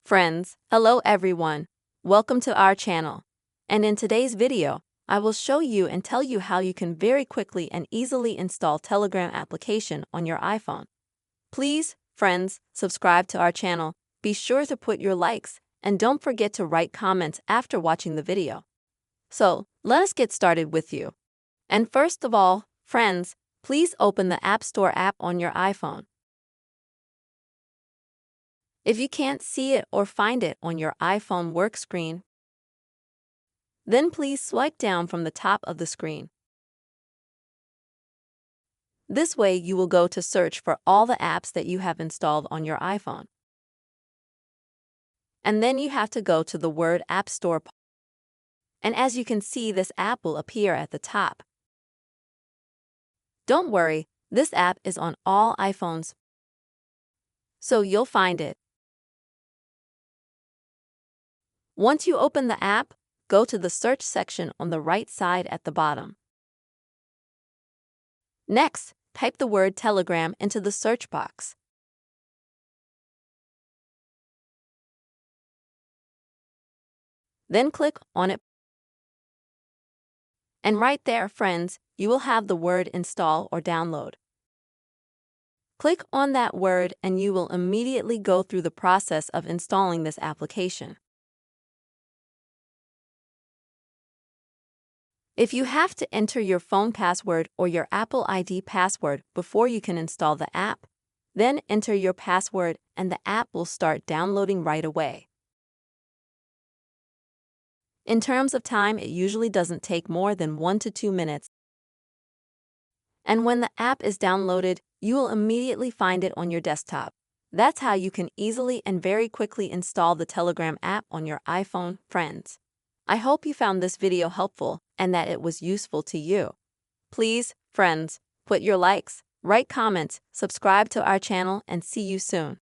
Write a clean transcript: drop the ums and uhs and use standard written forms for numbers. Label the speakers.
Speaker 1: Friends, hello everyone. Welcome to our channel. And in today's video, I will show you and tell you how you can very quickly and easily install Telegram application on your iPhone. Please, friends, subscribe to our channel. Be sure to put your likes and don't forget to write comments after watching the video. So, let us get started with you. And first of all, friends, please open the App Store app on your iPhone. If you can't see it or find it on your iPhone work screen, then please swipe down from the top of the screen. This way you will go to search for all the apps that you have installed on your iPhone. And then you have to go to the word App Store. And as you can see, this app will appear at the top. Don't worry, this app is on all iPhones, so you'll find it. Once you open the app, go to the search section on the right side at the bottom. Next, type the word Telegram into the search box. Then click on it. And right there, friends, you will have the word install or download. Click on that word and you will immediately go through the process of installing this application. If you have to enter your phone password or your Apple ID password before you can install the app, then enter your password and the app will start downloading right away. In terms of time, it usually doesn't take more than 1 to 2 minutes. And when the app is downloaded, you will immediately find it on your desktop. That's how you can easily and very quickly install the Telegram app on your iPhone, friends. I hope you found this video helpful and that it was useful to you. Please, friends, put your likes, write comments, subscribe to our channel, and see you soon.